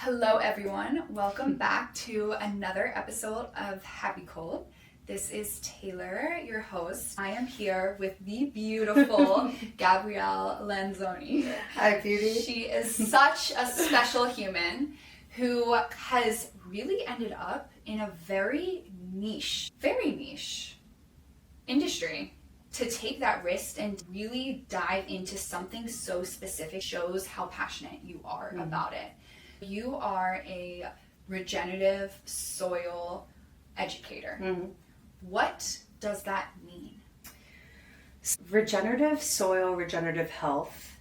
Hello everyone, welcome back to another episode of Happy Cold. This is Taylor, your host. I am here with the beautiful Gabrielle Lanzoni. Hi, beauty. She is such a special human who has really ended up in a very niche industry. To take that risk and really dive into something so specific shows how passionate you are about it. You are a regenerative soil educator. What does that mean? Regenerative soil, regenerative health,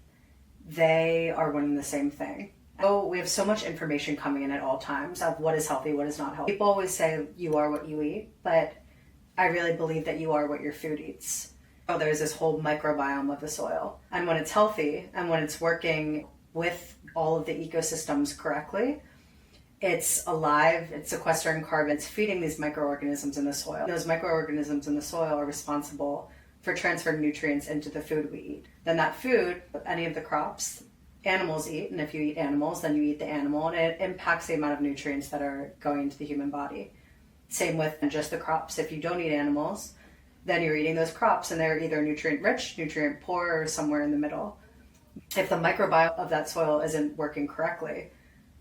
they are one and the same thing. Oh, we have so much information coming in at all times of what is healthy, what is not healthy. People always say you are what you eat, but I really believe that you are what your food eats. Oh, there's this whole microbiome of the soil. And when it's healthy and when it's working with all of the ecosystems correctly, it's alive, it's sequestering carbon, it's feeding these microorganisms in the soil. Those microorganisms in the soil are responsible for transferring nutrients into the food we eat. Then that food, any of the crops, animals eat, and if you eat animals, then you eat the animal, and it impacts the amount of nutrients that are going into the human body. Same with just the crops. If you don't eat animals, then you're eating those crops, and they're either nutrient-rich, nutrient-poor, or somewhere in the middle. If the microbiome of that soil isn't working correctly,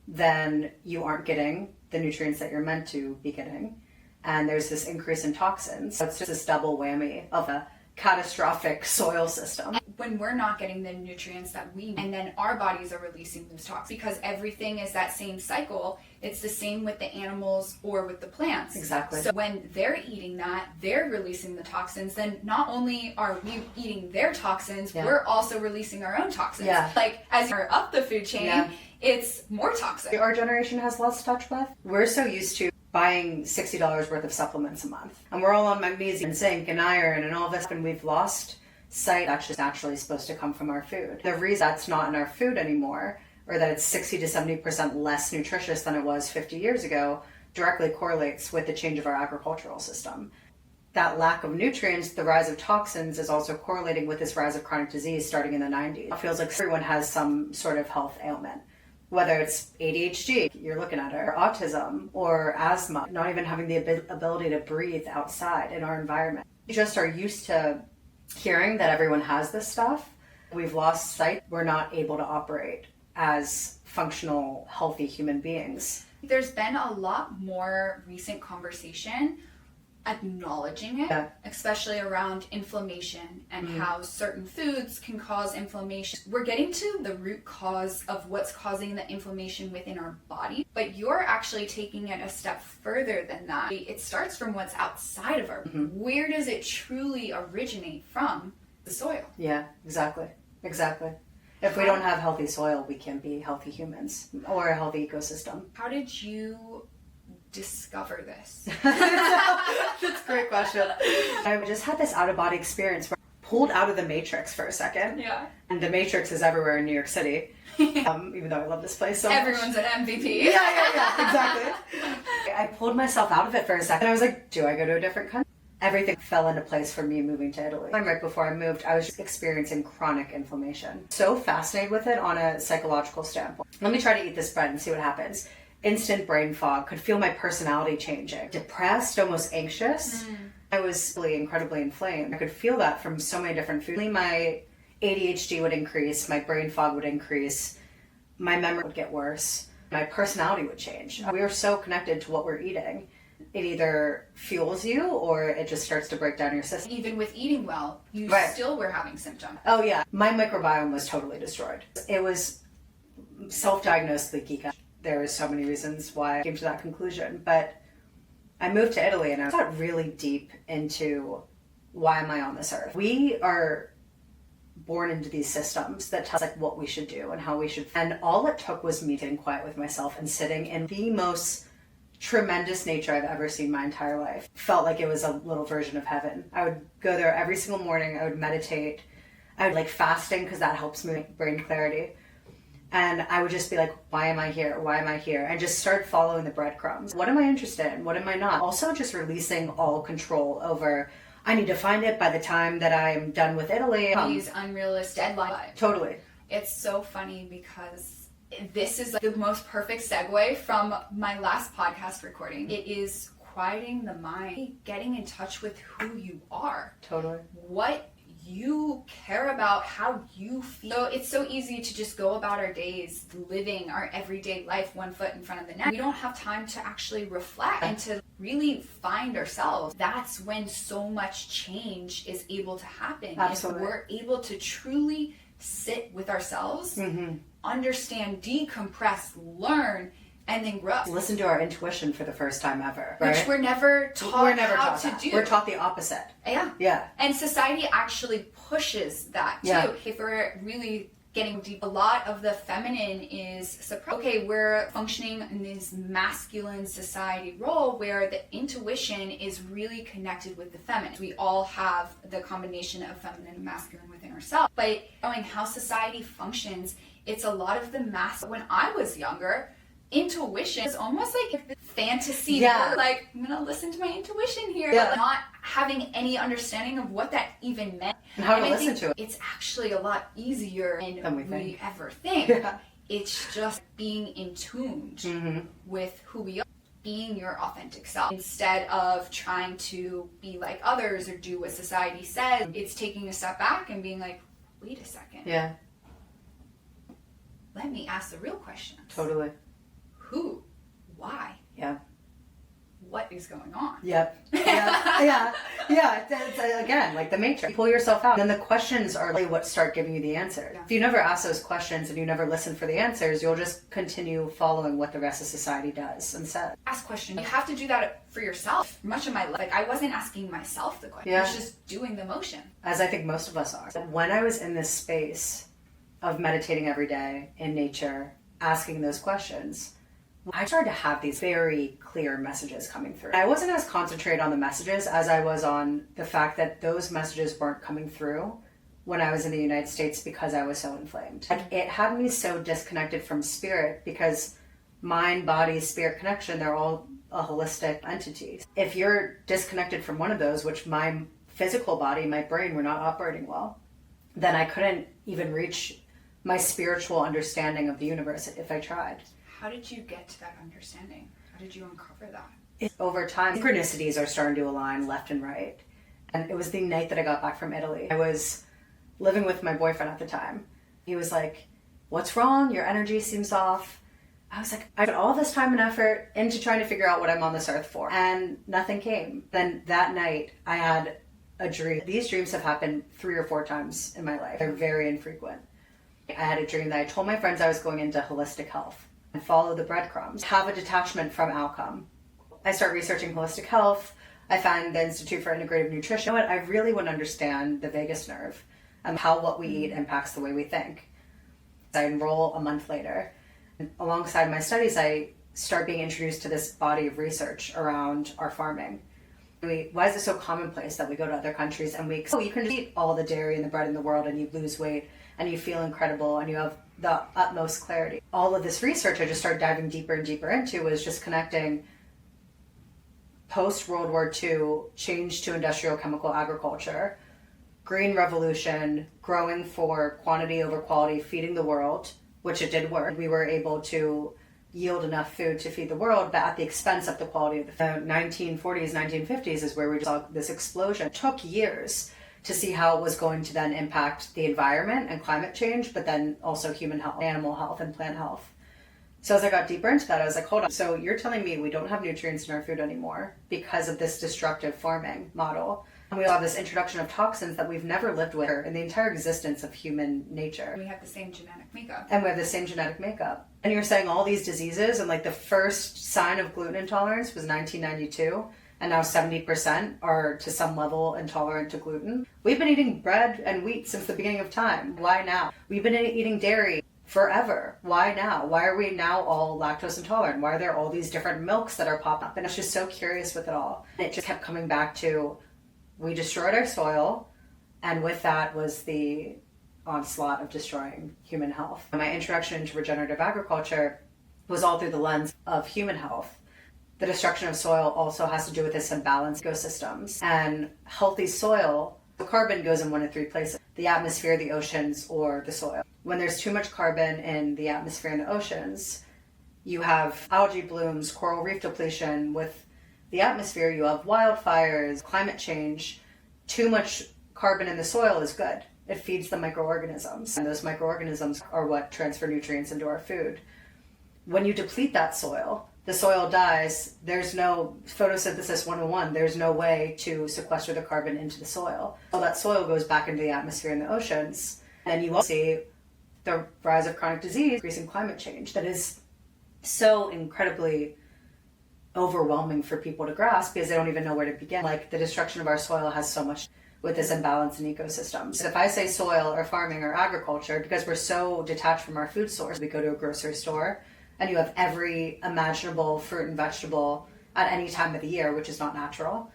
then you aren't getting the nutrients that you're meant to be getting. And there's this increase in toxins. So it's just this double whammy of a catastrophic soil system. When we're not getting the nutrients that we need, and then our bodies are releasing those toxins, because everything is that same cycle. It's the same with the animals or with the plants. Exactly. So when they're eating that, they're releasing the toxins, then not only are we eating their toxins, we're also releasing our own toxins. Like as you're up the food chain, it's more toxic. Our generation has less touch with. We're so used to buying $60 worth of supplements a month. And we're all on magnesium and zinc and iron and all this, and we've lost sight that's just naturally supposed to come from our food. The reason that's not in our food anymore, or that it's 60 to 70% less nutritious than it was 50 years ago, directly correlates with the change of our agricultural system. That lack of nutrients, the rise of toxins, is also correlating with this rise of chronic disease starting in the 90s. It feels like everyone has some sort of health ailment. Whether it's ADHD, you're looking at it, or autism, or asthma, not even having the ability to breathe outside in our environment. We just are used to hearing that everyone has this stuff. We've lost sight. We're not able to operate as functional, healthy human beings. There's been a lot more recent conversation acknowledging it, especially around inflammation and how certain foods can cause inflammation. We're getting to the root cause of what's causing the inflammation within our body, but you're actually taking it a step further than that. It starts from what's outside of our body. Where does it truly originate from? The soil. Yeah, exactly. If we don't have healthy soil, we can't be healthy humans or a healthy ecosystem. How did you discover this? That's a great question. I just had this out-of-body experience where I pulled out of the Matrix for a second. Yeah. And the Matrix is everywhere in New York City, even though I love this place so much. Everyone's an MVP. Yeah, exactly. I pulled myself out of it for a second. I was like, do I go to a different country? Everything fell into place for me moving to Italy. Right before I moved, I was just experiencing chronic inflammation. So fascinated with it on a psychological standpoint. Let me try to eat this bread and see what happens. Instant brain fog, could feel my personality changing. Depressed, almost anxious. I was really incredibly inflamed. I could feel that from so many different foods. My ADHD would increase, my brain fog would increase, my memory would get worse, my personality would change. We are so connected to what we're eating. It either fuels you or it just starts to break down your system. Even with eating well, you still were having symptoms. Oh yeah, my microbiome was totally destroyed. It was self-diagnosed leaky gut. There are so many reasons why I came to that conclusion, but I moved to Italy and I got really deep into why am I on this earth. We are born into these systems that tell us like what we should do and how we should. And all it took was me getting quiet with myself and sitting in the most tremendous nature I've ever seen my entire life. Felt like it was a little version of heaven. I would go there every single morning. I would meditate. I would like fasting because that helps me with brain clarity. And I would just be like, why am I here? Why am I here? And just start following the breadcrumbs. What am I interested in? What am I not? Also just releasing all control over, I need to find it by the time that I'm done with Italy. These unrealistic deadlines. Totally. It's so funny because this is like the most perfect segue from my last podcast recording. It is quieting the mind, getting in touch with who you are. Totally. What you care about, how you feel. So it's so easy to just go about our days living our everyday life one foot in front of the next. We don't have time to actually reflect and to really find ourselves. That's when so much change is able to happen. Absolutely. If we're able to truly sit with ourselves, understand, decompress, learn, and then grow. Listen to our intuition for the first time ever, right? Which we're never taught how to do. We're taught the opposite. Yeah. And society actually pushes that too. Yeah. If we're really getting deep, a lot of the feminine is suppressed. Okay, we're functioning in this masculine society role where the intuition is really connected with the feminine. We all have the combination of feminine and masculine within ourselves. But knowing how society functions, it's a lot of the When I was younger, intuition is almost like the fantasy. Yeah. Like, I'm gonna listen to my intuition here. Yeah. But not having any understanding of what that even meant. And how to I listen think to it. It's actually a lot easier than we ever think. Yeah. It's just being in tune with who we are. Being your authentic self. Instead of trying to be like others or do what society says, it's taking a step back and being like, wait a second. Yeah. Let me ask the real questions. Totally. Who? Why? Yeah. What is going on? Yep. Yeah. It's, again, like the matrix. You pull yourself out. And then the questions are really what start giving you the answer. Yeah. If you never ask those questions and you never listen for the answers, you'll just continue following what the rest of society does and says. Ask questions. You have to do that for yourself. Much of my life, like I wasn't asking myself the question. I was just doing the motion. As I think most of us are. When I was in this space of meditating every day in nature, asking those questions, I started to have these very clear messages coming through. I wasn't as concentrated on the messages as I was on the fact that those messages weren't coming through when I was in the United States because I was so inflamed. Like, it had me so disconnected from spirit because mind, body, spirit connection, they're all a holistic entity. If you're disconnected from one of those, which my physical body, my brain were not operating well, then I couldn't even reach my spiritual understanding of the universe if I tried. How did you get to that understanding? How did you uncover that? Over time, synchronicities are starting to align left and right. And it was the night that I got back from Italy. I was living with my boyfriend at the time. He was like, what's wrong? Your energy seems off. I was like, I put all this time and effort into trying to figure out what I'm on this earth for. And nothing came. Then that night, I had a dream. These dreams have happened 3 or 4 times in my life. They're very infrequent. I had a dream that I told my friends I was going into holistic health and follow the breadcrumbs, have a detachment from outcome. I start researching holistic health. I find the Institute for Integrative Nutrition. You know what? I really want to understand the vagus nerve and how what we eat impacts the way we think. I enroll a month later. And alongside my studies, I start being introduced to this body of research around our farming. Why is it so commonplace that we go to other countries and you can just eat all the dairy and the bread in the world and you lose weight and you feel incredible and you have the utmost clarity. All of this research I just started diving deeper and deeper into was just connecting post-World War II, change to industrial chemical agriculture, green revolution, growing for quantity over quality, feeding the world, which it did work. We were able to yield enough food to feed the world, but at the expense of the quality of the food. The 1940s, 1950s is where we saw this explosion. It took years to see how it was going to then impact the environment and climate change, but then also human health, animal health, and plant health. So as I got deeper into that, I was like, hold on. So you're telling me we don't have nutrients in our food anymore because of this destructive farming model. And we have this introduction of toxins that we've never lived with in the entire existence of human nature. We have the same genetic makeup. And we have the same genetic makeup. And you're saying all these diseases, and like the first sign of gluten intolerance was 1992. And now 70% are to some level intolerant to gluten. We've been eating bread and wheat since the beginning of time. Why now? We've been eating dairy forever. Why now? Why are we now all lactose intolerant? Why are there all these different milks that are popping up? And I was just so curious with it all. And it just kept coming back to, we destroyed our soil, and with that was the onslaught of destroying human health. My introduction into regenerative agriculture was all through the lens of human health. The destruction of soil also has to do with this imbalanced ecosystems. And healthy soil, the carbon goes in one of 3 places: the atmosphere, the oceans, or the soil. When there's too much carbon in the atmosphere and the oceans, you have algae blooms, coral reef depletion. With the atmosphere, you have wildfires, climate change. Too much carbon in the soil is good. It feeds the microorganisms, and those microorganisms are what transfer nutrients into our food. When you deplete that soil, the soil dies. There's no photosynthesis 101. There's no way to sequester the carbon into the soil. So that soil goes back into the atmosphere and the oceans. And you will see the rise of chronic disease, increasing climate change that is so incredibly overwhelming for people to grasp because they don't even know where to begin. Like, the destruction of our soil has so much with this imbalance in ecosystems. So if I say soil or farming or agriculture, because we're so detached from our food source, we go to a grocery store and you have every imaginable fruit and vegetable at any time of the year, which is not natural.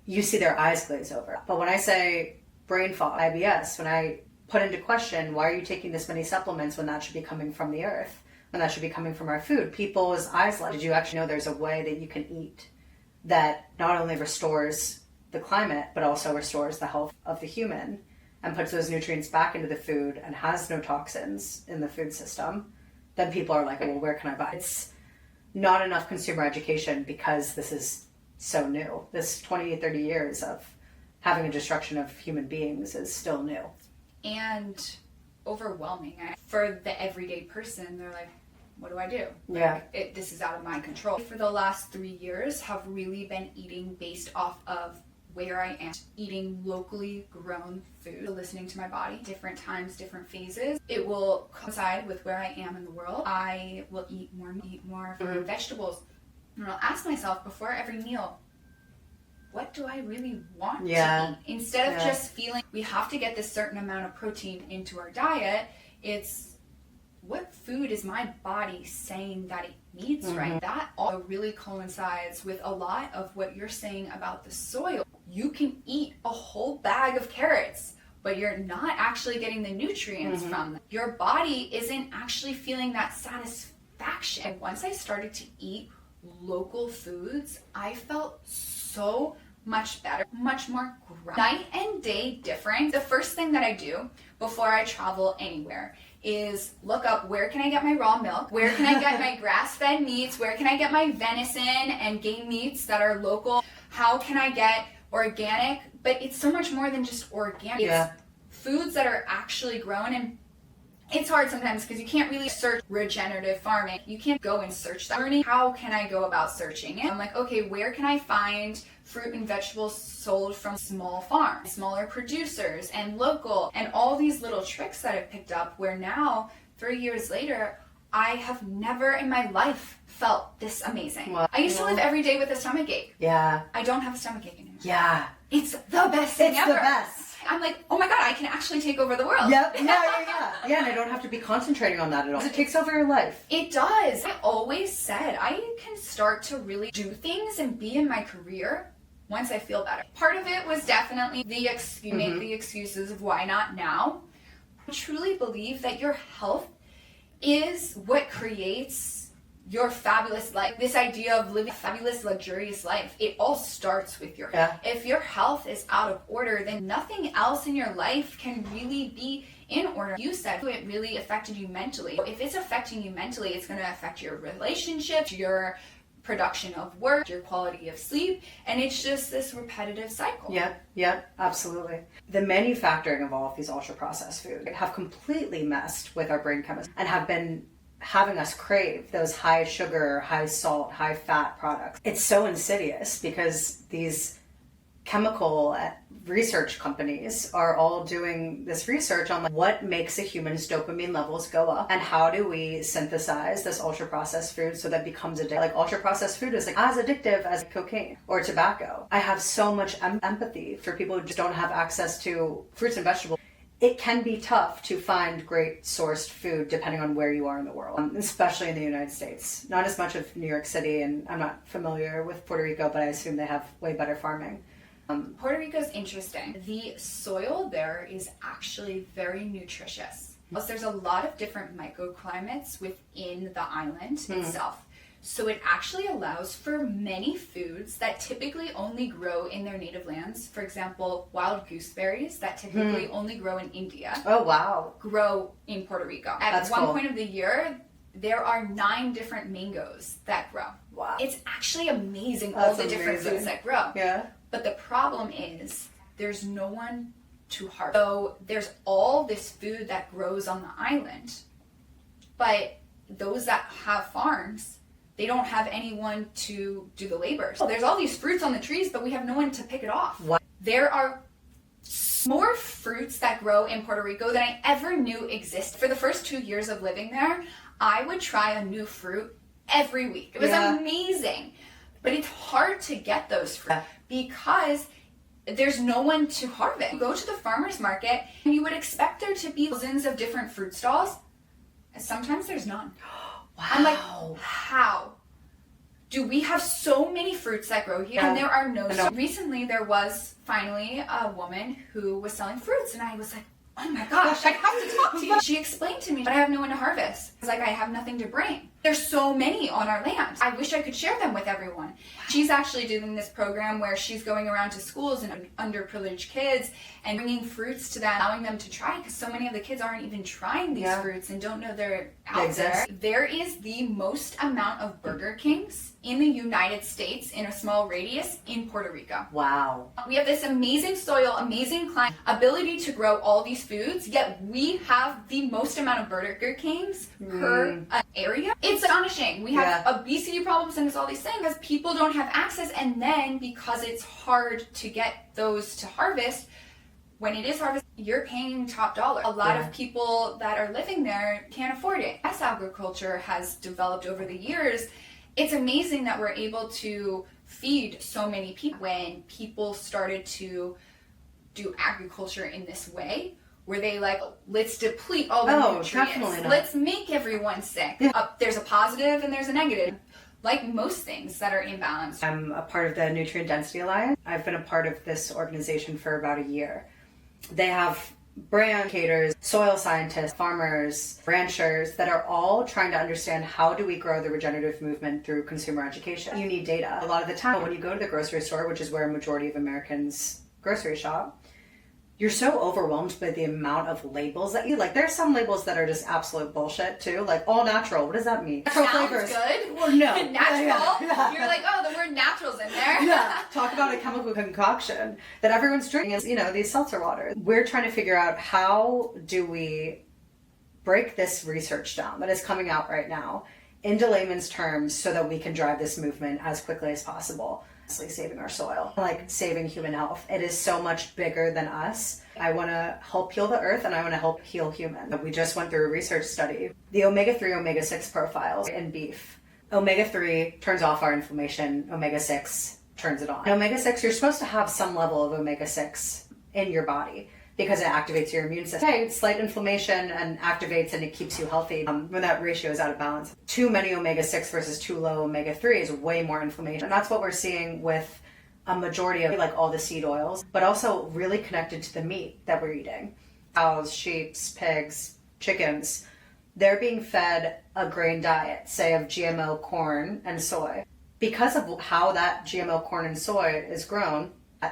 You see their eyes glaze over. But when I say brain fog, IBS, when I put into question, why are you taking this many supplements when that should be coming from the earth, when that should be coming from our food? People's eyes light. Did you actually know there's a way that you can eat that not only restores the climate, but also restores the health of the human and puts those nutrients back into the food and has no toxins in the food system? Then people are like, well, where can I buy? It's not enough consumer education because this is so new. This 20, 30 years of having a destruction of human beings is still new. And overwhelming. For the everyday person, they're like, what do I do? Yeah. This is out of my control. For the last 3 years, have really been eating based off of where I am, eating locally grown food, listening to my body, different times, different phases. It will coincide with where I am in the world. I will eat more fruit, vegetables. And I'll ask myself before every meal, what do I really want to eat? Instead of just feeling we have to get this certain amount of protein into our diet, it's what food is my body saying that it needs right? That all really coincides with a lot of what you're saying about the soil. You can eat a whole bag of carrots, but you're not actually getting the nutrients from them. Your body isn't actually feeling that satisfaction. And once I started to eat local foods, I felt so much better, much more night and day difference. The first thing that I do before I travel anywhere is look up, where can I get my raw milk? Where can I get my grass-fed meats? Where can I get my venison and game meats that are local? How can I get organic? But it's so much more than just organic. It's foods that are actually grown, and it's hard sometimes because you can't really search regenerative farming. You can't go and search that. Learning, how can I go about searching it? I'm like, okay, where can I find fruit and vegetables sold from small farms, smaller producers, and local, and all these little tricks that I've picked up where now, 3 years later, I have never in my life felt this amazing. Well, I used to live every day with a stomach ache. Yeah. I don't have a stomach ache anymore. Yeah. It's the best thing ever. It's the best. I'm like, oh my God, I can actually take over the world. Yep. Yeah, and I don't have to be concentrating on that at all. It takes over your life. It does. I always said I can start to really do things and be in my career once I feel better. Part of it was definitely the make the excuses of why not now. I truly believe that your health is what creates your fabulous life. This idea of living a fabulous, luxurious life, it all starts with your health. If your health is out of order, then nothing else in your life can really be in order. You said it really affected you mentally. If it's affecting you mentally, it's going to affect your relationships, your production of work, your quality of sleep, and it's just this repetitive cycle. Yep, absolutely. The manufacturing of all of these ultra-processed foods have completely messed with our brain chemistry and have been having us crave those high sugar, high salt, high fat products. It's so insidious because these chemical research companies are all doing this research on what makes a human's dopamine levels go up and how do we synthesize this ultra processed food so that it becomes addictive. Like, ultra processed food is like as addictive as cocaine or tobacco. I have so much empathy for people who just don't have access to fruits and vegetables. It can be tough to find great sourced food depending on where you are in the world, especially in the United States. Not as much of New York City, and I'm not familiar with Puerto Rico, but I assume they have way better farming. Puerto Rico's interesting. The soil there is actually very nutritious. Plus, there's a lot of different microclimates within the island itself. So it actually allows for many foods that typically only grow in their native lands. For example, wild gooseberries that typically only grow in India. Oh, wow. Grow in Puerto Rico. At one point of the year, there are 9 different mangoes that grow. Wow. It's actually amazing all the different foods that grow. Yeah. But the problem is there's no one to harvest. So there's all this food that grows on the island, but those that have farms, they don't have anyone to do the labor. So there's all these fruits on the trees, but we have no one to pick it off. What? There are more fruits that grow in Puerto Rico than I ever knew existed. For the first 2 years of living there, I would try a new fruit every week. It was amazing. But it's hard to get those fruits because there's no one to harvest. You go to the farmer's market and you would expect there to be thousands of different fruit stalls. And sometimes there's none. Wow. I'm like, how do we have so many fruits that grow here and there are no? Recently there was finally a woman who was selling fruits and I was like, oh my gosh, I have to talk to you. She explained to me, but I have no one to harvest. It's like, I have nothing to bring. There's so many on our land. I wish I could share them with everyone. She's actually doing this program where she's going around to schools and underprivileged kids and bringing fruits to them, allowing them to try, because so many of the kids aren't even trying these fruits and don't know they're out there. There is the most amount of Burger Kings in the United States in a small radius in Puerto Rico. Wow. We have this amazing soil, amazing climate, ability to grow all these foods, yet we have the most amount of Burger Kings per area. It's astonishing. We have obesity problems and it's all these things because people don't have access, and then because it's hard to get those to harvest, when it is harvested, you're paying top dollar. A lot of people that are living there can't afford it. As agriculture has developed over the years, it's amazing that we're able to feed so many people. When people started to do agriculture in this way, where they like, let's deplete all the nutrients. Definitely not. Let's make everyone sick. There's a positive and there's a negative. Like most things that are imbalanced. I'm a part of the Nutrient Density Alliance. I've been a part of this organization for about a year. They have brand caterers, soil scientists, farmers, ranchers that are all trying to understand how do we grow the regenerative movement through consumer education. You need data. A lot of the time when you go to the grocery store, which is where a majority of Americans grocery shop, you're so overwhelmed by the amount of labels that you like. There's some labels that are just absolute bullshit too, like all natural. What does that mean? Natural flavors. Good. Well, no. Natural. You're like, oh, the word natural's in there. Talk about a chemical concoction that everyone's drinking. You know, these seltzer waters. We're trying to figure out how do we break this research down that is coming out right now into layman's terms so that we can drive this movement as quickly as possible. Saving our soil, like saving human health. It is so much bigger than us. I want to help heal the earth and I want to help heal humans. We just went through a research study. The omega-3, omega-6 profiles in beef. Omega-3 turns off our inflammation. Omega-6 turns it on. And omega-6, you're supposed to have some level of omega-6 in your body because it activates your immune system. Okay, slight inflammation and activates and it keeps you healthy when that ratio is out of balance. Too many omega-6 versus too low omega-3 is way more inflammation. And that's what we're seeing with a majority of like all the seed oils, but also really connected to the meat that we're eating. Cows, sheep, pigs, chickens, they're being fed a grain diet, say of GMO corn and soy. Because of how that GMO corn and soy is grown,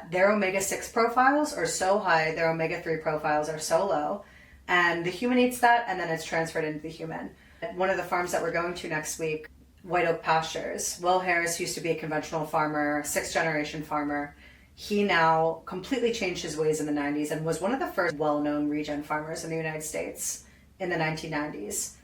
their omega-6 profiles are so high, their omega-3 profiles are so low, and the human eats that and then it's transferred into the human. One of the farms that we're going to next week, White Oak Pastures, Will Harris used to be a conventional farmer, 6th generation farmer. He now completely changed his ways in the 90s and was one of the first well-known regen farmers in the United States in the 1990s.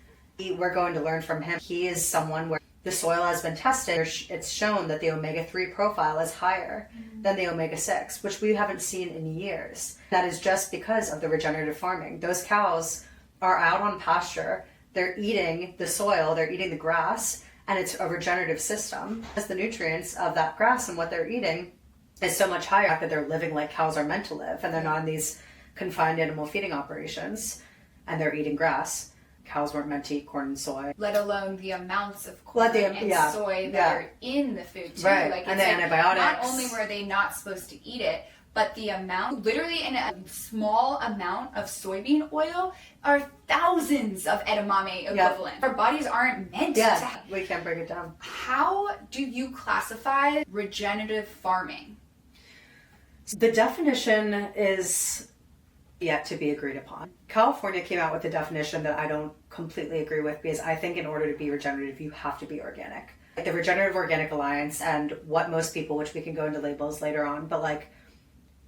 We're going to learn from him. He is someone where the soil has been tested. It's shown that the omega-3 profile is higher than the omega-6, which we haven't seen in years. That is just because of the regenerative farming. Those cows are out on pasture. They're eating the soil, they're eating the grass, and it's a regenerative system. As the nutrients of that grass and what they're eating is so much higher that they're living like cows are meant to live, and they're not in these confined animal feeding operations, and they're eating grass. Cows weren't meant to eat corn and soy. Let alone the amounts of corn and soy that are in the food too. Right. Like, and the antibiotics. Not only were they not supposed to eat it, but the amount, literally in a small amount of soybean oil, are thousands of edamame equivalent. Our bodies aren't meant to. We can't break it down. How do you classify regenerative farming? The definition is yet to be agreed upon. California came out with a definition that I don't completely agree with, because I think in order to be regenerative, you have to be organic. Like the Regenerative Organic Alliance and what most people, which we can go into labels later on, but like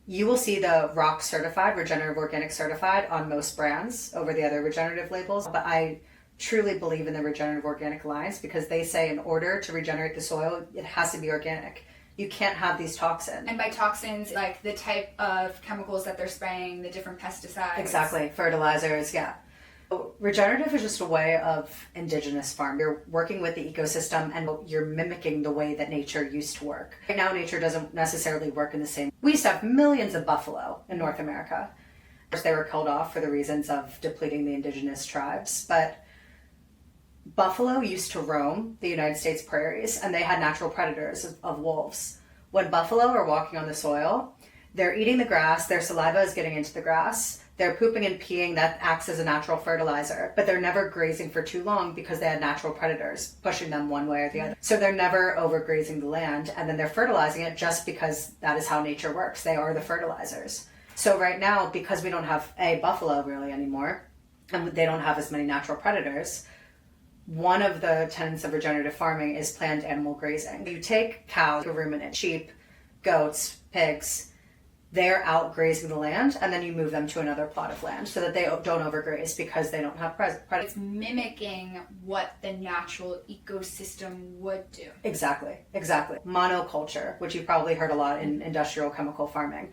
you will see the ROC certified, Regenerative Organic certified on most brands over the other regenerative labels. But I truly believe in the Regenerative Organic Alliance because they say in order to regenerate the soil, it has to be organic. You can't have these toxins. And by toxins, like the type of chemicals that they're spraying, the different pesticides. Exactly, fertilizers, yeah. Regenerative is just a way of indigenous farm. You're working with the ecosystem and you're mimicking the way that nature used to work. Right now, nature doesn't necessarily work in the same. We used to have millions of buffalo in North America. Of course, they were killed off for the reasons of depleting the indigenous tribes, but buffalo used to roam the United States prairies and they had natural predators of wolves. When buffalo are walking on the soil, they're eating the grass, their saliva is getting into the grass, they're pooping and peeing, that acts as a natural fertilizer, but they're never grazing for too long because they had natural predators pushing them one way or the other. So they're never overgrazing the land, and then they're fertilizing it just because that is how nature works. They are the fertilizers. So right now, because we don't have buffalo really anymore, and they don't have as many natural predators, one of the tenets of regenerative farming is planned animal grazing. You take cows, ruminants, sheep, goats, pigs, they're out grazing the land, and then you move them to another plot of land so that they don't overgraze because they don't have predators. It's mimicking what the natural ecosystem would do. Exactly. Monoculture, which you've probably heard a lot in industrial chemical farming.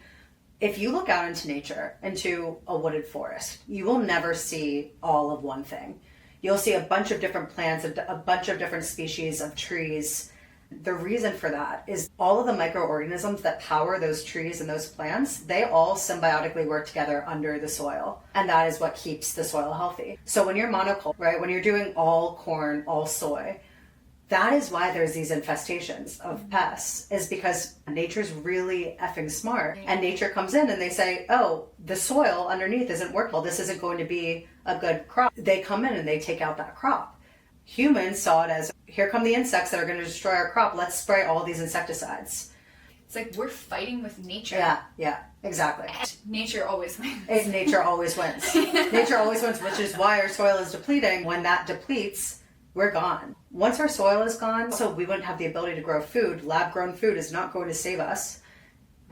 If you look out into nature, into a wooded forest, you will never see all of one thing. You'll see a bunch of different plants, a bunch of different species of trees. The reason for that is all of the microorganisms that power those trees and those plants, they all symbiotically work together under the soil. And that is what keeps the soil healthy. So when you're monoculture, right, when you're doing all corn, all soy, that is why there's these infestations of pests, is because nature's really effing smart. And nature comes in and they say, oh, the soil underneath isn't working. Well, this isn't going to be a good crop. They come in and they take out that crop. Humans saw it as, here come the insects that are going to destroy our crop. Let's spray all these insecticides. It's like we're fighting with nature. Yeah, exactly. Nature always wins. Nature always wins. Nature always wins, which is why our soil is depleting. When that depletes, we're gone. Once our soil is gone, so we wouldn't have the ability to grow food. Lab-grown food is not going to save us.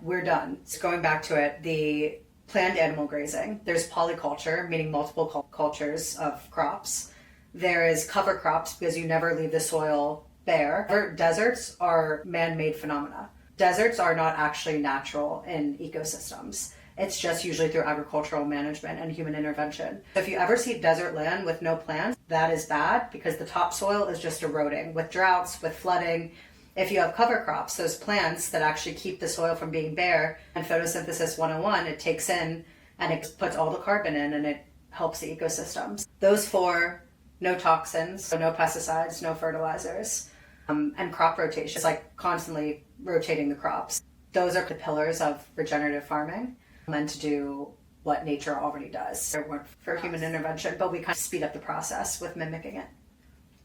We're done. So going back to it, the planned animal grazing. There's polyculture, meaning multiple cultures of crops. There is cover crops because you never leave the soil bare. Deserts are man-made phenomena. Deserts are not actually natural in ecosystems. It's just usually through agricultural management and human intervention. If you ever see desert land with no plants, that is bad because the topsoil is just eroding with droughts, with flooding. If you have cover crops, those plants that actually keep the soil from being bare, and photosynthesis 101, it takes in and it puts all the carbon in and it helps the ecosystems. Those four, no toxins, so no pesticides, no fertilizers, and crop rotation. It's like constantly rotating the crops. Those are the pillars of regenerative farming, and to do what nature already does. There weren't for human intervention, but we kind of speed up the process with mimicking it.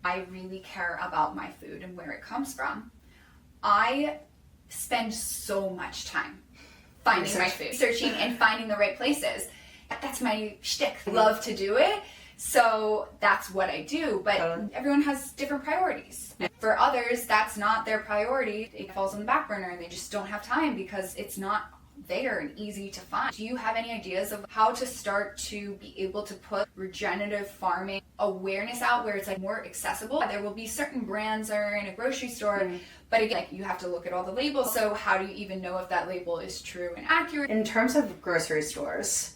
I really care about my food and where it comes from. I spend so much time finding my food, searching and finding the right places. That's my shtick. I love to do it. So that's what I do, but everyone has different priorities. For others, that's not their priority. It falls on the back burner and they just don't have time because it's not there and easy to find. Do you have any ideas of how to start to be able to put regenerative farming awareness out where it's like more accessible? There will be certain brands or in a grocery store, but again, like, you have to look at all the labels. So how do you even know if that label is true and accurate? In terms of grocery stores,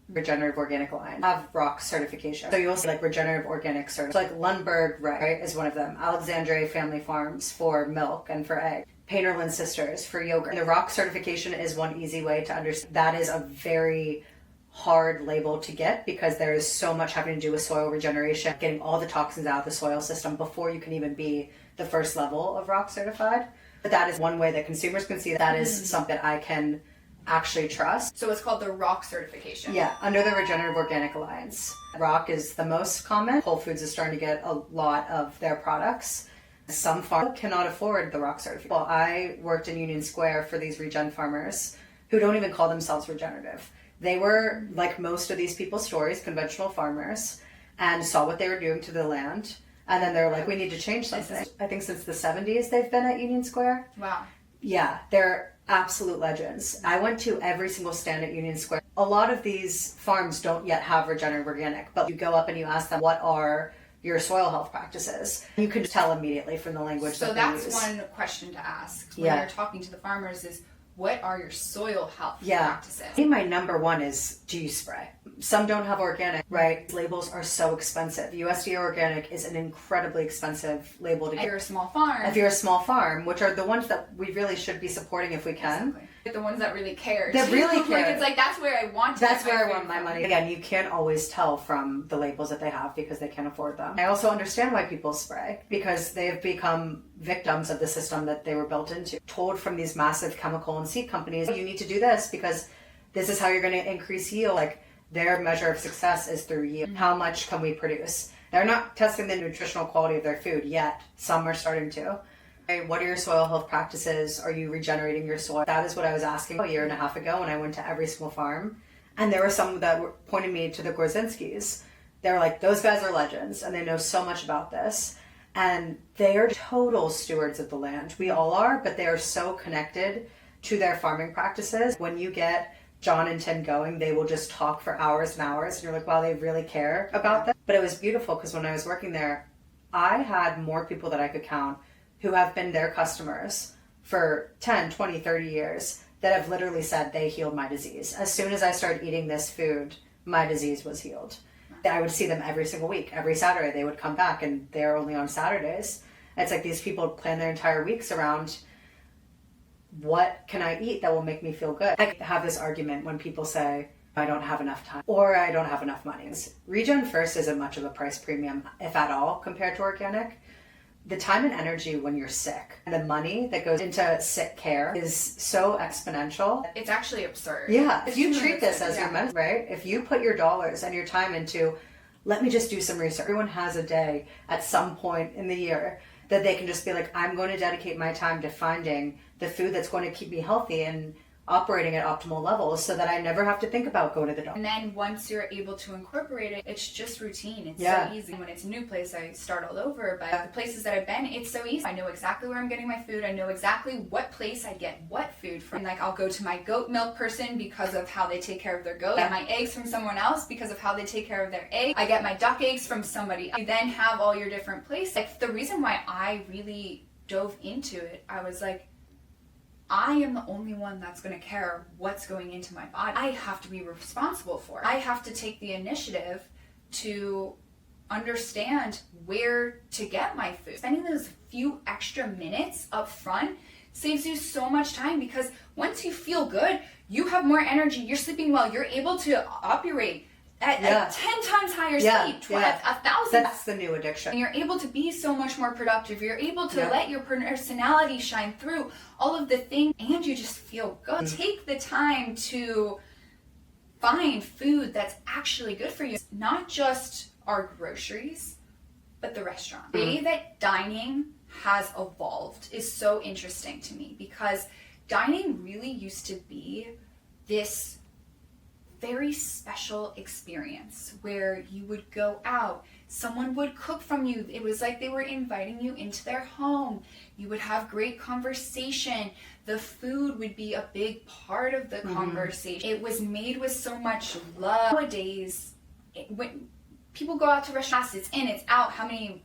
Regenerative Organic line have ROC certification. So you'll see like Regenerative Organic certification. So like Lundberg, right, is one of them. Alexandre Family Farms for milk and for egg. Painterland Sisters for yogurt. And the ROC certification is one easy way to understand. That is a very hard label to get because there is so much having to do with soil regeneration, getting all the toxins out of the soil system before you can even be the first level of ROC certified. But that is one way that consumers can see that is something that I can actually trust. So it's called the ROC certification. Yeah, under the Regenerative Organic Alliance. ROC is the most common. Whole Foods is starting to get a lot of their products. Some farms cannot afford the ROC certification. Well, I worked in Union Square for these regen farmers who don't even call themselves regenerative. They were, like most of these people's stories, conventional farmers, and saw what they were doing to the land. And then they're like, we need to change something. I think since the 70s they've been at Union Square. Wow. Yeah, they're absolute legends. I went to every single stand at Union Square. A lot of these farms don't yet have regenerative organic, but you go up and you ask them, what are your soil health practices? You can tell immediately from the language that they use. So that's one question to ask when you're talking to the farmers is, what are your soil health practices? I think my number one is, do you spray? Some don't have organic, right? Labels are so expensive. USDA organic is an incredibly expensive label to get. If you're a small farm. If you're a small farm, which are the ones that we really should be supporting if we can. Exactly. The ones that really care. That really care. Like, it's like, that's where I want to That's where I want my money. Again, you can't always tell from the labels that they have because they can't afford them. I also understand why people spray, because they have become victims of the system that they were built into. Told from these massive chemical and seed companies, you need to do this because this is how you're going to increase yield. Like, their measure of success is through yield. How much can we produce? They're not testing the nutritional quality of their food yet. Some are starting to. What are your soil health practices? Are you regenerating your soil? That is what I was asking a year and a half ago when I went to every single farm. And there were some that pointed me to the Gorzinskis. They were like, those guys are legends and they know so much about this. And they are total stewards of the land. We all are, but they are so connected to their farming practices. When you get John and Tim going, they will just talk for hours and hours. And you're like, wow, they really care about that. But it was beautiful because when I was working there, I had more people that I could count who have been their customers for 10, 20, 30 years that have literally said they healed my disease. As soon as I started eating this food, my disease was healed. I would see them every single week. Every Saturday they would come back, and they're only on Saturdays. It's like these people plan their entire weeks around, what can I eat that will make me feel good? I have this argument when people say, I don't have enough time or I don't have enough money. Regen First isn't much of a price premium, if at all, compared to organic. The time and energy when you're sick and the money that goes into sick care is so exponential. It's actually absurd. Yeah. If you treat this as your medicine, right? If you put your dollars and your time into, let me just do some research. Everyone has a day at some point in the year that they can just be like, I'm going to dedicate my time to finding the food that's going to keep me healthy and operating at optimal levels so that I never have to think about going to the doctor. And then once you're able to incorporate it, it's just routine. It's so easy. When it's a new place, I start all over. But the places that I've been, it's so easy. I know exactly where I'm getting my food. I know exactly what place I get what food from. Like, I'll go to my goat milk person because of how they take care of their goat. I get my eggs from someone else because of how they take care of their egg. I get my duck eggs from somebody else. You then have all your different places. Like, the reason why I really dove into it, I was like, I am the only one that's going to care what's going into my body. I have to be responsible for it. I have to take the initiative to understand where to get my food. Spending those few extra minutes up front saves you so much time, because once you feel good, you have more energy, you're sleeping well, you're able to operate at 10 times higher speed, 1,000. That's the new addiction. And you're able to be so much more productive. You're able to let your personality shine through all of the things, and you just feel good. Take the time to find food that's actually good for you. Not just our groceries, but the restaurant. The way that dining has evolved is so interesting to me, because dining really used to be this very special experience where you would go out, someone would cook from you. It was like they were inviting you into their home. You would have great conversation. The food would be a big part of the conversation. It was made with so much love. Nowadays, when people go out to restaurants, it's in, it's out. How many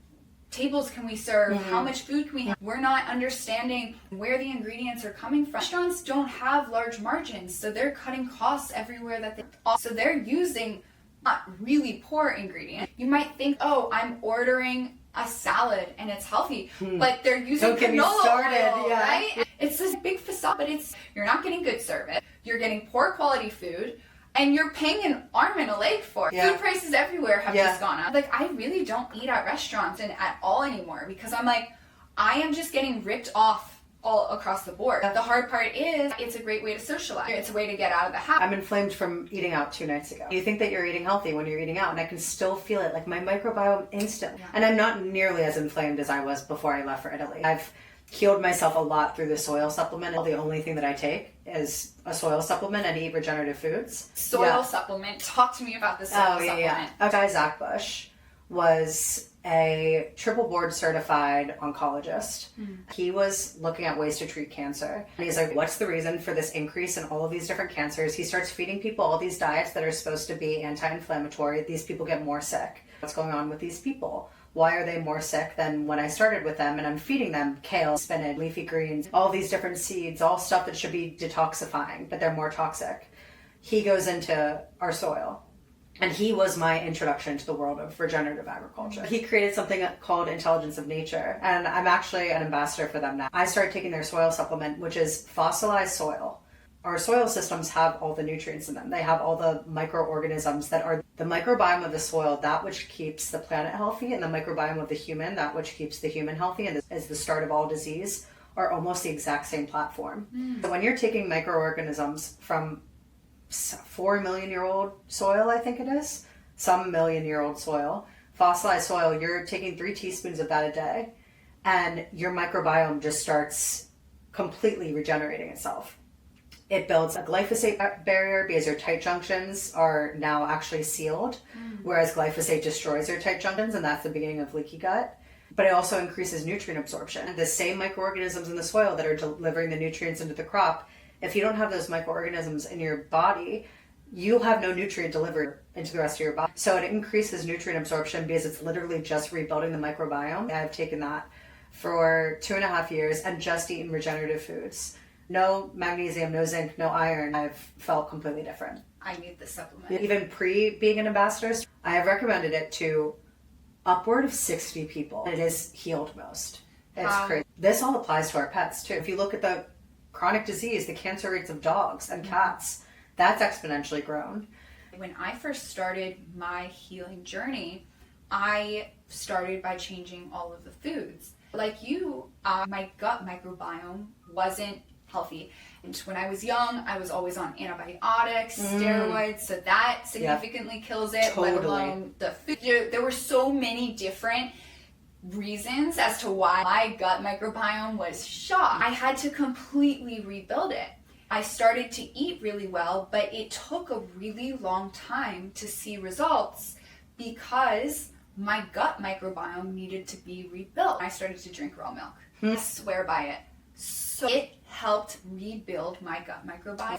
tables can we serve? How much food can we have? We're not understanding where the ingredients are coming from. Restaurants don't have large margins, so they're cutting costs everywhere that they so they're using not really poor ingredients. You might think, oh, I'm ordering a salad and it's healthy, but they're using canola oil, right? It's this big facade, but you're not getting good service. You're getting poor quality food, and you're paying an arm and a leg for it. Food prices everywhere have just gone up. Like, I really don't eat at restaurants and at all anymore, because I'm like, I am just getting ripped off all across the board. The hard part is it's a great way to socialize. It's a way to get out of the house. I'm inflamed from eating out 2 nights ago. You think that you're eating healthy when you're eating out, and I can still feel it, like my microbiome instantly. Yeah. And I'm not nearly as inflamed as I was before I left for Italy. I've healed myself a lot through the soil supplement. The only thing that I take is a soil supplement and eat regenerative foods. Soil supplement. Talk to me about this soil supplement. Yeah. A guy, Zach Bush, was a triple board certified oncologist. He was looking at ways to treat cancer. And he's like, what's the reason for this increase in all of these different cancers? He starts feeding people all these diets that are supposed to be anti-inflammatory. These people get more sick. What's going on with these people? Why are they more sick than when I started with them? And I'm feeding them kale, spinach, leafy greens, all these different seeds, all stuff that should be detoxifying, but they're more toxic. He goes into our soil. And he was my introduction to the world of regenerative agriculture. He created something called Intelligence of Nature, and I'm actually an ambassador for them now. I started taking their soil supplement, which is fossilized soil. Our soil systems have all the nutrients in them. They have all the microorganisms that are the microbiome of the soil, that which keeps the planet healthy, and the microbiome of the human, that which keeps the human healthy and is the start of all disease, are almost the exact same platform. So when you're taking microorganisms from 4 million year old soil, I think it is, some million-year-old soil, fossilized soil, you're taking 3 teaspoons of that a day, and your microbiome just starts completely regenerating itself. It builds a glyphosate barrier because your tight junctions are now actually sealed, whereas glyphosate destroys your tight junctions, and that's the beginning of leaky gut. But it also increases nutrient absorption. The same microorganisms in the soil that are delivering the nutrients into the crop, if you don't have those microorganisms in your body, you'll have no nutrient delivered into the rest of your body. So it increases nutrient absorption because it's literally just rebuilding the microbiome. I've taken that for 2.5 years and just eaten regenerative foods. No magnesium, no zinc, no iron. I've felt completely different. I need this supplement. Even pre being an ambassador, I have recommended it to upward of 60 people. It is healed most. It's crazy. This all applies to our pets too. If you look at the chronic disease, the cancer rates of dogs and cats, that's exponentially grown. When I first started my healing journey, I started by changing all of the foods. Like you, my gut microbiome wasn't healthy. And when I was young, I was always on antibiotics, steroids, so that significantly kills it, totally. let alone the food. There were so many different reasons as to why my gut microbiome was shot. I had to completely rebuild it. I started to eat really well, but it took a really long time to see results because my gut microbiome needed to be rebuilt. I started to drink raw milk. I swear by it. So it helped rebuild my gut microbiome.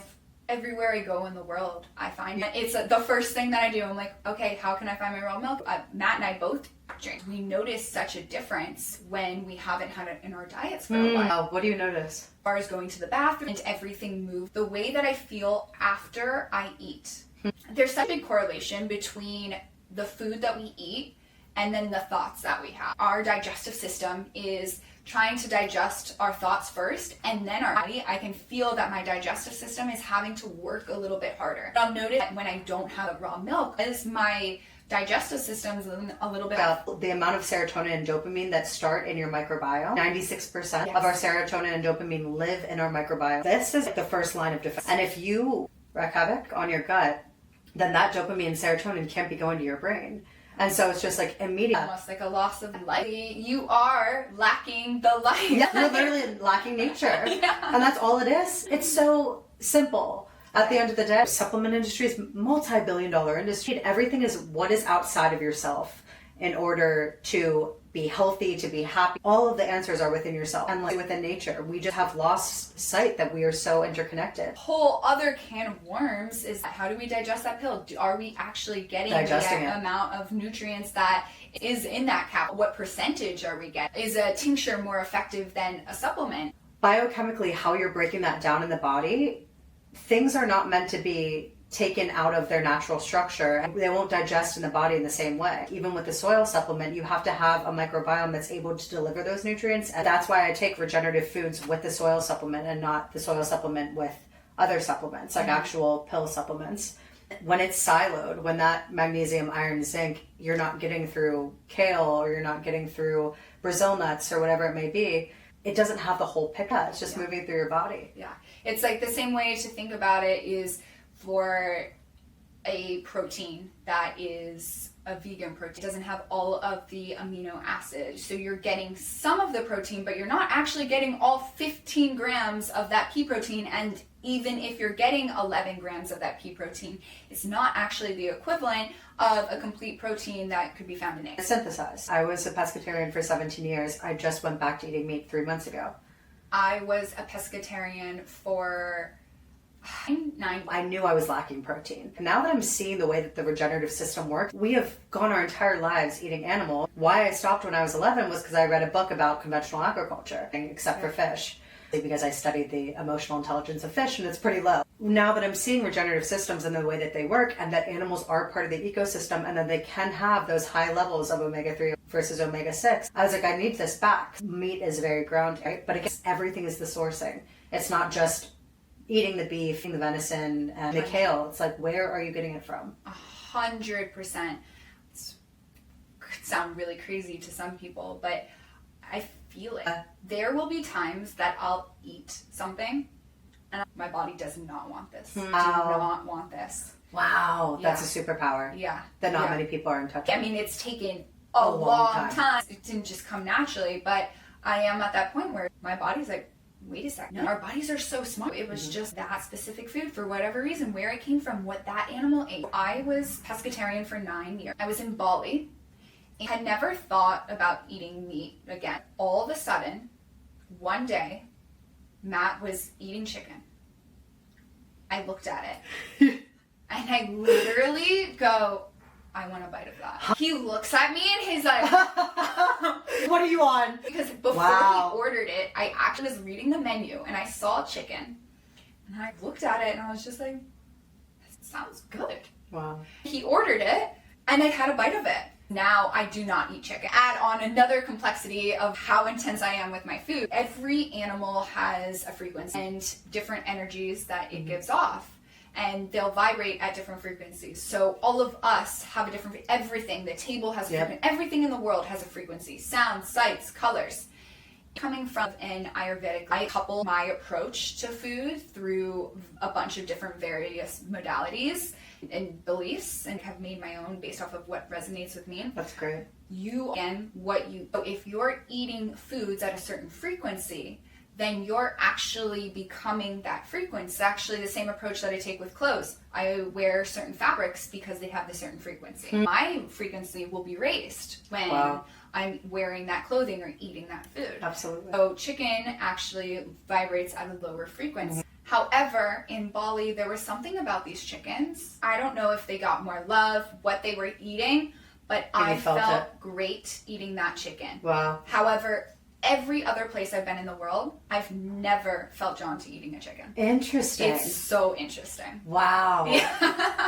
Everywhere I go in the world, I find it. It's the first thing that I do. I'm like, okay, how can I find my raw milk? Matt and I both drink. We notice such a difference when we haven't had it in our diets for a while. What do you notice? As far as going to the bathroom and everything moves, the way that I feel after I eat. There's such a big correlation between the food that we eat and then the thoughts that we have. Our digestive system is trying to digest our thoughts first, and then our body, I can feel that my digestive system is having to work a little bit harder. I'll notice that when I don't have raw milk, as my digestive system's a little bit the amount of serotonin and dopamine that start in your microbiome, 96% of our serotonin and dopamine live in our microbiome. This is the first line of defense. And if you wreak havoc on your gut, then that dopamine and serotonin can't be going to your brain. And so it's just like immediate. Almost like a loss of life. You are lacking the life. Yeah, you're literally lacking nature. And that's all it is. It's so simple. At the end of the day, supplement industry is multi-billion-dollar industry. Everything is what is outside of yourself in order to be healthy, to be happy. All of the answers are within yourself and like within nature. We just have lost sight that we are so interconnected. Whole other can of worms is how do we digest that pill? Are we actually getting the amount of nutrients that is in that cap? What percentage are we getting? Is a tincture more effective than a supplement? Biochemically, how you're breaking that down in the body, things are not meant to be taken out of their natural structure, and they won't digest in the body in the same way. Even with the soil supplement, you have to have a microbiome that's able to deliver those nutrients, and that's why I take regenerative foods with the soil supplement and not the soil supplement with other supplements, like actual pill supplements. When it's siloed, when that magnesium, iron, zinc, you're not getting through kale or you're not getting through Brazil nuts or whatever it may be, it doesn't have the whole picture. It's just moving through your body. Yeah. It's like the same way to think about it is for a protein that is a vegan protein. It doesn't have all of the amino acids. So you're getting some of the protein, but you're not actually getting all 15 grams of that pea protein. And even if you're getting 11 grams of that pea protein, it's not actually the equivalent of a complete protein that could be found in eggs. Synthesized. I was a pescatarian for 17 years. I just went back to eating meat 3 months ago. I was a pescatarian for 9. I knew I was lacking protein. Now that I'm seeing the way that the regenerative system works, we have gone our entire lives eating animal. Why I stopped when I was 11 was because I read a book about conventional agriculture, except for fish, because I studied the emotional intelligence of fish, and it's pretty low. Now that I'm seeing regenerative systems and the way that they work, and that animals are part of the ecosystem, and that they can have those high levels of omega-3 versus omega-6, I was like, I need this back. Meat is very grounded, right? But again, everything is the sourcing. It's not just eating the beef, eating the venison, and the kale. It's like, where are you getting it from? 100%. It could sound really crazy to some people, but I feel it. There will be times that I'll eat something and my body does not want this. Do not want this. Wow, that's a superpower. Yeah. That not many people are in touch with. I mean, it's taken a long time. It didn't just come naturally, but I am at that point where my body's like, wait a second. No, our bodies are so smart. It was just that specific food for whatever reason, where it came from, what that animal ate. I was pescatarian for 9 years. I was in Bali. I had never thought about eating meat again. All of a sudden, one day, Matt was eating chicken. I looked at it and I literally go, I want a bite of that. He looks at me and he's like, what are you on? Because before he ordered it, I actually was reading the menu and I saw chicken. And I looked at it and I was just like, this sounds good. Wow. He ordered it and I had a bite of it. Now I do not eat chicken. Add on another complexity of how intense I am with my food. Every animal has a frequency and different energies that it gives off. And they'll vibrate at different frequencies. So all of us have a different, everything, the table has a frequency, everything in the world has a frequency, sounds, sights, colors. Coming from an Ayurvedic, I couple my approach to food through a bunch of different various modalities and beliefs and have made my own based off of what resonates with me. That's great. If you're eating foods at a certain frequency, then you're actually becoming that frequency. It's actually the same approach that I take with clothes. I wear certain fabrics because they have the certain frequency. My frequency will be raised when I'm wearing that clothing or eating that food. Absolutely. So chicken actually vibrates at a lower frequency. However, in Bali, there was something about these chickens. I don't know if they got more love, what they were eating, but I felt great eating that chicken. Wow. However, every other place I've been in the world, I've never felt drawn to eating a chicken. Interesting. It's so interesting. Wow.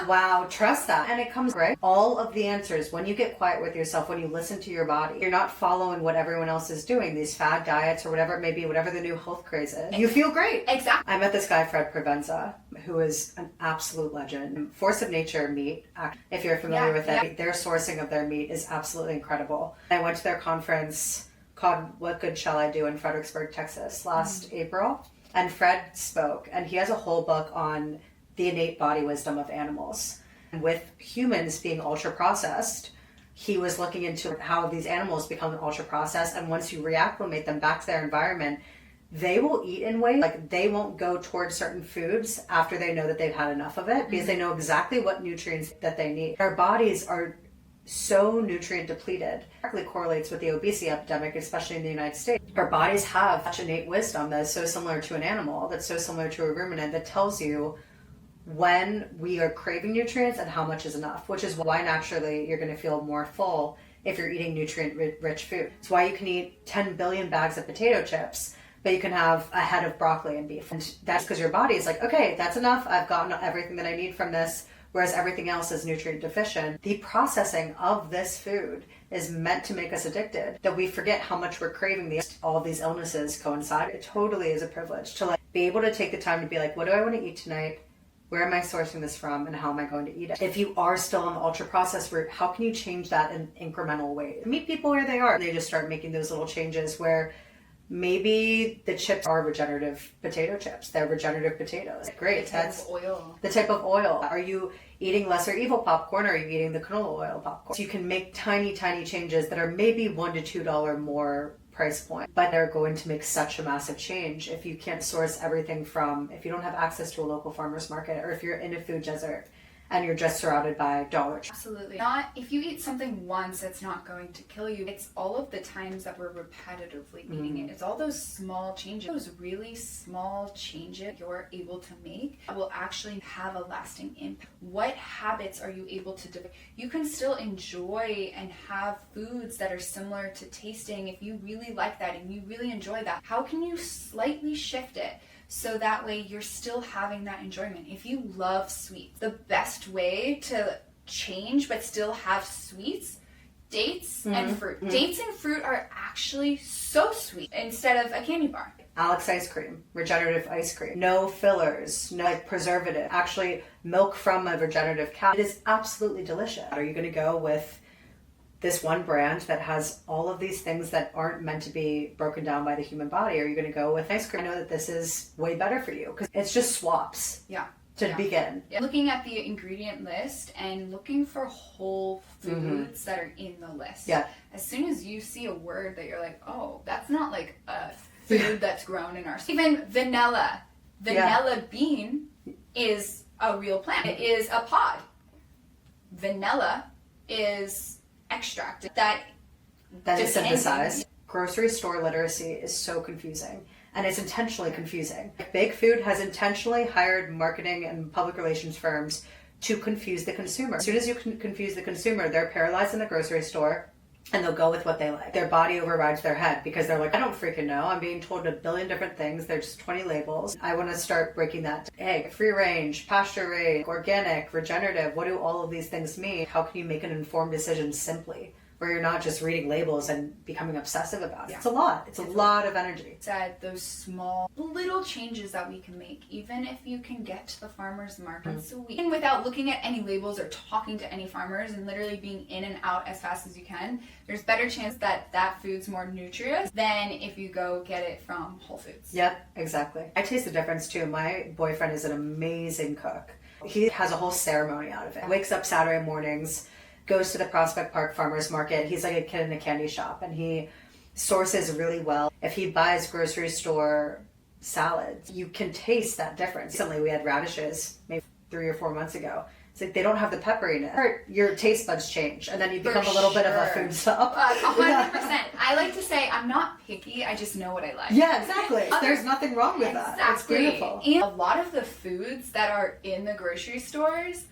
Wow. Trust that. And it comes right. All of the answers, when you get quiet with yourself, when you listen to your body, you're not following what everyone else is doing, these fad diets or whatever it may be, whatever the new health craze is. You feel great. Exactly. I met this guy, Fred Provenza, who is an absolute legend. Force of Nature meat, if you're familiar with it, their sourcing of their meat is absolutely incredible. I went to their conference called What Good Shall I Do in Fredericksburg, Texas last April. And Fred spoke, and he has a whole book on the innate body wisdom of animals. And with humans being ultra processed, he was looking into how these animals become ultra processed, and once you reacclimate them back to their environment, they will eat in ways like they won't go towards certain foods after they know that they've had enough of it, because they know exactly what nutrients that they need. Our bodies are so nutrient depleted. Directly correlates with the obesity epidemic, especially in the United States. Our bodies have such innate wisdom that is so similar to an animal, that's so similar to a ruminant, that tells you when we are craving nutrients and how much is enough, which is why naturally you're going to feel more full if you're eating nutrient-rich food. It's why you can eat 10 billion bags of potato chips, but you can have a head of broccoli and beef. And that's because your body is like, okay, that's enough. I've gotten everything that I need from this. Whereas everything else is nutrient deficient. The processing of this food is meant to make us addicted, that we forget how much we're craving. All of these illnesses coincide. It totally is a privilege to be able to take the time to be like, what do I want to eat tonight? Where am I sourcing this from, and how am I going to eat it? If you are still on the ultra processed route, how can you change that in incremental ways? Meet people where they are. They just start making those little changes where Maybe the chips are regenerative potato chips. They're regenerative potatoes. Great. That's oil. The type of oil. Are you eating lesser evil popcorn, or are you eating the canola oil popcorn? So you can make tiny, tiny changes that are maybe $1 to $2 more price point, but they're going to make such a massive change if you can't source everything from, if you don't have access to a local farmer's market, or if you're in a food desert and you're just surrounded by dollar shops. Absolutely. Not if you eat something once, it's not going to kill you. It's all of the times that we're repetitively eating it. It's all those small changes, those really small changes you're able to make that will actually have a lasting impact. What habits are you able to develop? You can still enjoy and have foods that are similar to tasting if you really like that and you really enjoy that. How can you slightly shift it? So that way you're still having that enjoyment. If you love sweets, the best way to change but still have sweets, dates and fruit. Dates and fruit are actually so sweet instead of a candy bar. Alex ice cream, regenerative ice cream, no fillers, no preservative, actually milk from a regenerative cow. It is absolutely delicious. Are you going to go with this one brand that has all of these things that aren't meant to be broken down by the human body? Are you going to go with ice cream? I know that this is way better for you because it's just swaps. To begin. Looking at the ingredient list and looking for whole foods that are in the list. As soon as you see a word that you're like, oh, that's not like a food that's grown in our... Even vanilla. Vanilla bean is a real plant. It is a pod. Vanilla is extract that is synthesized. Grocery store literacy is so confusing, and it's intentionally confusing. Big Food has intentionally hired marketing and public relations firms to confuse the consumer. As soon as you can confuse the consumer, they're paralyzed in the grocery store and they'll go with what they like. Their body overrides their head because they're like, I don't freaking know. I'm being told a billion different things. There's just 20 labels. I want to start breaking that. Egg, free range, pasture raised, organic, regenerative. What do all of these things mean? How can you make an informed decision simply, where you're not just reading labels and becoming obsessive about it? It's a lot. It's a lot of energy. Said those small little changes that we can make, even if you can get to the farmer's market and without looking at any labels or talking to any farmers and literally being in and out as fast as you can, there's better chance that that food's more nutritious than if you go get it from Whole Foods. Yep, exactly. I taste the difference too. My boyfriend is an amazing cook. He has a whole ceremony out of it. Wakes up Saturday mornings, goes to the Prospect Park Farmers Market. He's like a kid in a candy shop, and he sources really well. If he buys grocery store salads, you can taste that difference. Recently, we had radishes maybe 3 or 4 months ago. It's like they don't have the pepperiness. Your taste buds change, and then you become a little bit of a food snob. 100%. I like to say I'm not picky. I just know what I like. Yeah, exactly. There's nothing wrong with that. It's beautiful. And a lot of the foods that are in the grocery stores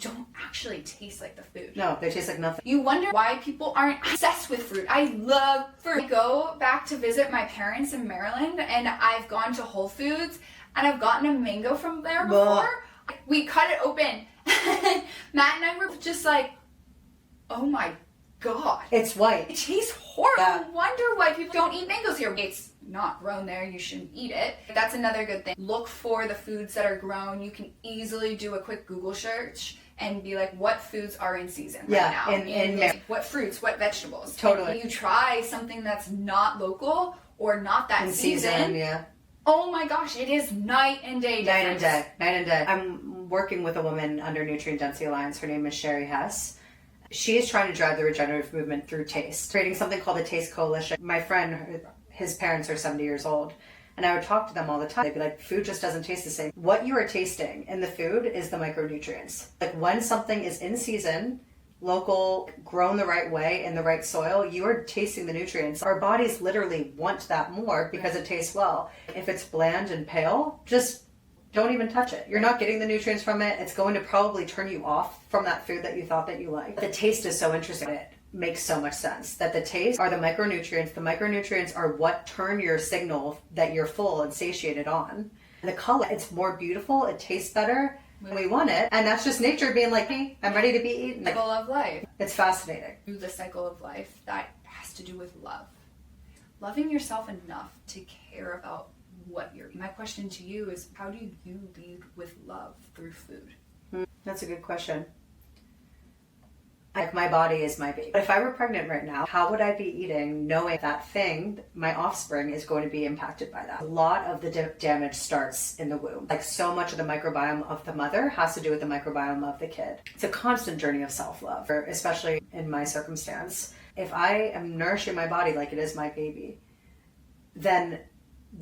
don't actually taste like the food. No, they taste like nothing. You wonder why people aren't obsessed with fruit. I love fruit. I go back to visit my parents in Maryland, and I've gone to Whole Foods, and I've gotten a mango from there before. We cut it open. Matt and I were just like, oh my god. It's white. It tastes horrible. I wonder why people don't eat mangoes here. It's not grown there. You shouldn't eat it. That's another good thing. Look for the foods that are grown. You can easily do a quick Google search and be like, what foods are in season right now? What fruits, what vegetables. Totally. And you try something that's not local or not that in season. Yeah. Oh my gosh, it is night and day difference. Night and day. I'm working with a woman under Nutrient Density Alliance. Her name is Sherry Hess. She is trying to drive the regenerative movement through taste, creating something called the Taste Coalition. My friend, his parents are 70 years old, and I would talk to them all the time. They'd be like, food just doesn't taste the same. What you are tasting in the food is the micronutrients. Like when something is in season, local, grown the right way in the right soil, you are tasting the nutrients. Our bodies literally want that more because it tastes well. If it's bland and pale, just don't even touch it. You're not getting the nutrients from it. It's going to probably turn you off from that food that you thought that you liked. The taste is so interesting. It makes so much sense that the taste are the micronutrients. The micronutrients are what turn your signal that you're full and satiated on. And the color, it's more beautiful. It tastes better. We want it, and that's just nature being like, hey, I'm ready to be eaten. Cycle of life. It's fascinating. The cycle of life that has to do with love. Loving yourself enough to care about what you're eating. My question to you is, how do you lead with love through food? That's a good question. Like, my body is my baby. If I were pregnant right now, how would I be eating knowing that thing, my offspring, is going to be impacted by that? A lot of the damage starts in the womb. Like, so much of the microbiome of the mother has to do with the microbiome of the kid. It's a constant journey of self-love, especially in my circumstance. If I am nourishing my body like it is my baby, then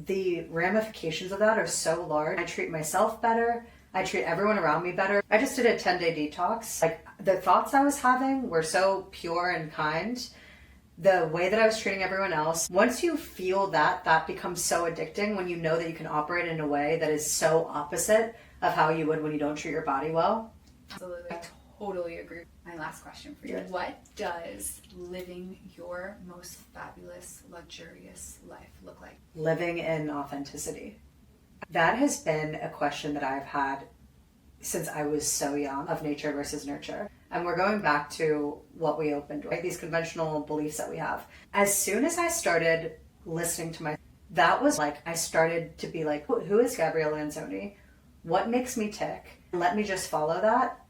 the ramifications of that are so large. I treat myself better. I treat everyone around me better. I just did a 10-day detox. Like, the thoughts I was having were so pure and kind. The way that I was treating everyone else. Once you feel that, that becomes so addicting when you know that you can operate in a way that is so opposite of how you would when you don't treat your body well. Absolutely. I totally agree. My last question for you. Yes. What does living your most fabulous, luxurious life look like? Living in authenticity. That has been a question that I've had since I was so young, of nature versus nurture. And we're going back to what we opened with, right? These conventional beliefs that we have. As soon as I started listening to that was like, I started to be like, who is Gabrielle Lanzoni? What makes me tick? Let me just follow that.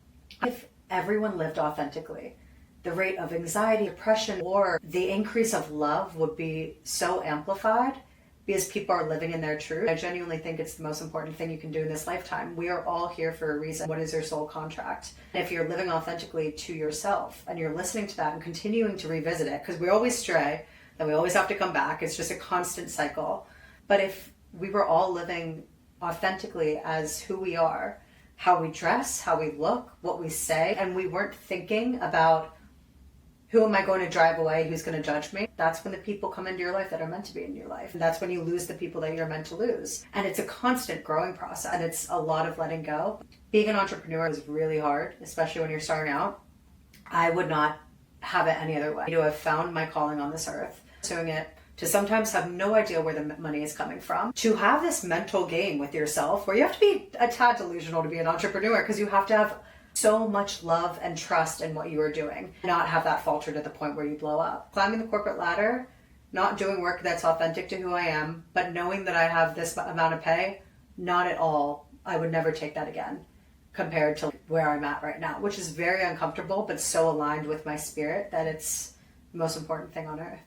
If everyone lived authentically, the rate of anxiety, depression, or the increase of love would be so amplified because people are living in their truth. I genuinely think it's the most important thing you can do in this lifetime. We are all here for a reason. What is your soul contract? And if you're living authentically to yourself and you're listening to that and continuing to revisit it, because we always stray and we always have to come back. It's just a constant cycle. But if we were all living authentically as who we are, how we dress, how we look, what we say, and we weren't thinking about who am I going to drive away, who's going to judge me, that's when the people come into your life that are meant to be in your life. And that's when you lose the people that you're meant to lose. And it's a constant growing process, and it's a lot of letting go. Being an entrepreneur is really hard, especially when you're starting out. I would not have it any other way. To have found my calling on this earth, pursuing it, to sometimes have no idea where the money is coming from, to have this mental game with yourself where you have to be a tad delusional to be an entrepreneur, because you have to have so much love and trust in what you are doing, not have that falter to the point where you blow up. Climbing the corporate ladder, not doing work that's authentic to who I am, but knowing that I have this amount of pay, not at all. I would never take that again compared to where I'm at right now, which is very uncomfortable, but so aligned with my spirit that it's the most important thing on earth.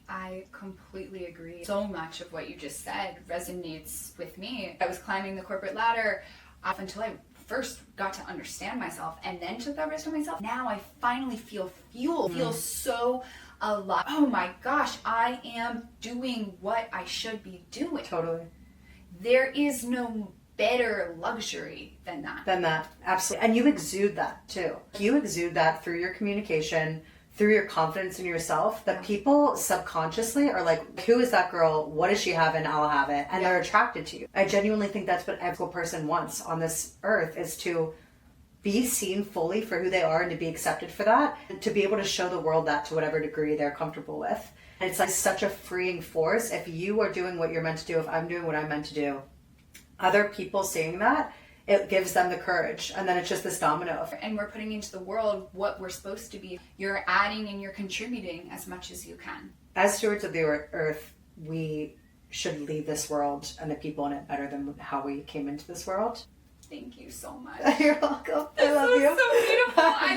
I completely agree. So much of what you just said resonates with me. I was climbing the corporate ladder up until I first got to understand myself and then took that risk on myself. Now I finally feel fueled, feel so alive. Oh my gosh, I am doing what I should be doing. Totally. There is no better luxury than that. Absolutely. And you exude that too. You exude that through your communication, through your confidence in yourself, that people subconsciously are like, who is that girl? What does she have? And I'll have it. And they're attracted to you. I genuinely think that's what every person wants on this earth, is to be seen fully for who they are and to be accepted for that, and to be able to show the world that to whatever degree they're comfortable with. And it's like such a freeing force. If you are doing what you're meant to do, if I'm doing what I'm meant to do, other people seeing that, it gives them the courage, and then it's just this domino. And we're putting into the world what we're supposed to be. You're adding and you're contributing as much as you can. As stewards of the earth, we should leave this world and the people in it better than how we came into this world. Thank you so much. You're welcome. I love you. So beautiful. I